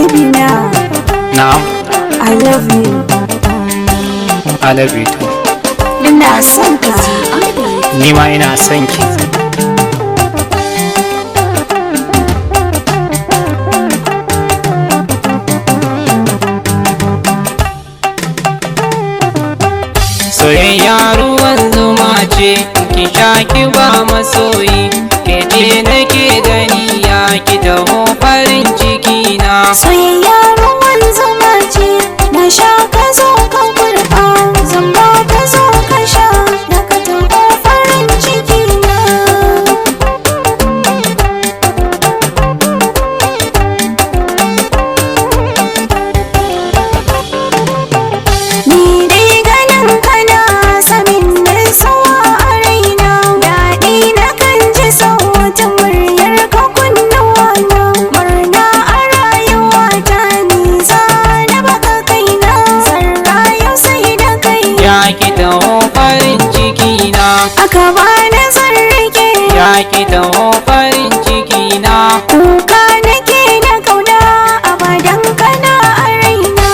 baby now. Na'am. I love you. I love you too. Ina son ka. Ni ma ina son ki. Soyayya ruwan zuma ce, ki sha ki ba masoyi, ke ce nake da niyya ki taho farin ciki na. Soyayya ruwan zuma ce, na sha ka zo ka kurɓa, zamba ka zo ka sha, da ka taho farin ciki na. Ni dai ganin kana samin nutsuwa a raina, daɗi na kan ji sautin muryar ka kunnuwa na, murna a rayuwa ta nisa na baka kaina, zan rayu sai da kai. Ya ki taho farin ciki na. Aka bani zan rike. Ya ki taho farin ciki na. Kuka nake na kauna abadan kana a raina.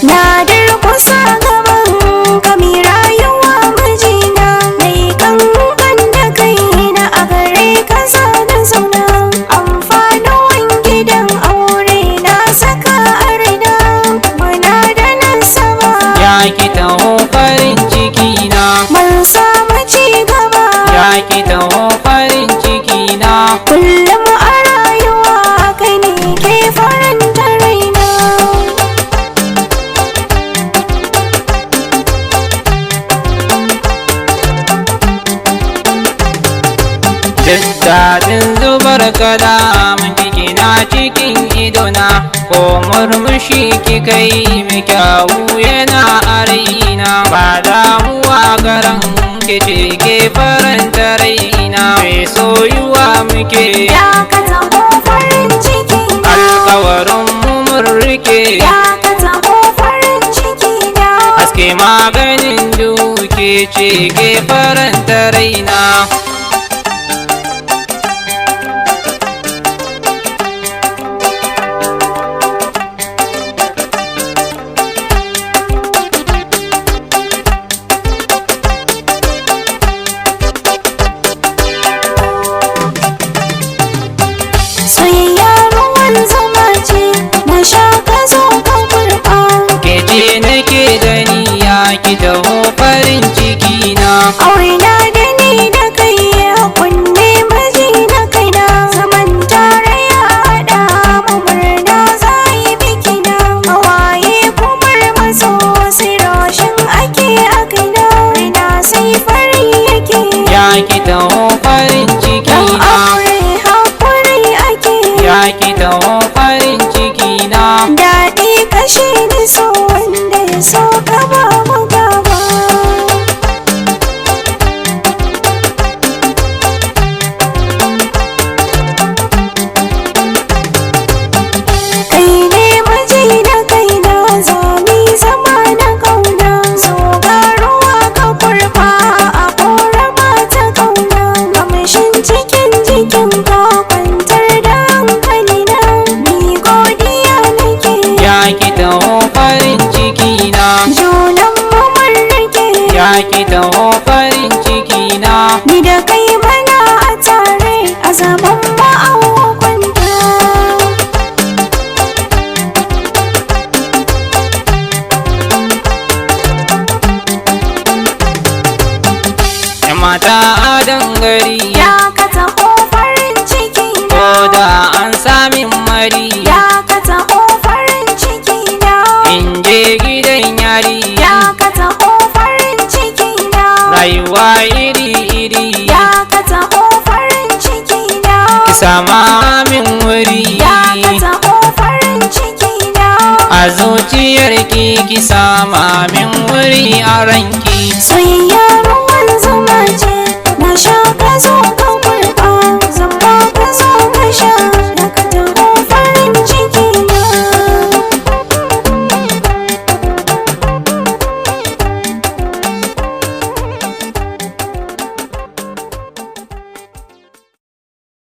Na durkusa gaban ka mai rayuwa mijina, mai kankan da kaina a gare ka na zauna. Amfanin gidan aure na saka a raina, muna da nasaba. Ya ki taho farin ciki na. Mun samu ci gaba. Ya ki taho farin ciki na. Kullum a rayuwa kai ne ke faranta raina. Daɗin zubar kalaman ciki na cikin idona, ko murmushi kika yi mai kyawu yana a raina. Ba damuwa garan ke ce ke faranta raina, mai soyuwa muke. Ya ka taho farin ciki na. Alkawarin mu mun rike. Ya ka taho farin ciki na. Haske maganin duke ce ke faranta raina. Soyayya ruwan zuma ce, na sha ka zo ka kurɓa. Ke ce nake da niyya ki taho farin ciki na. Aure na da ni da kai a kunne miji na kaina, zaman tare ya haɗa mu murna za yi biki na. Hawaye kumar maso sai roshin ake a kaina, raina sai fari yake. Ya ki taho farin ciki Dan na. aure hakuri ake. Ya ki taho farin ciki na. Daɗi kashe ni so wanda ya so ka ba mu gaba. Kai ne miji na kaina, zami zama na kauna, zo ga ruwa ka kurfa a korama ta kauna. Kamshin cikin jikin ka kwantar da hankali na, ni godiya nake. Ya ki taho farin ciki na. Junan mu mun rike. Ya ki taho farin ciki na. Ni da kai mana a tare a zaman ma'awa kwanta. Yan mata a dangari. Ya ka taho farin ciki na. Ko da an samin mari. Ya ka taho farin ciki na. In je gidan yari. Ya ka taho farin ciki na. Rayuwa iri-iri. Ya ka taho farin ciki na. Ki sama min wuri. Ya ka taho farin ciki na. A zuciyarki ki sama min wuri a ranki. Soyayya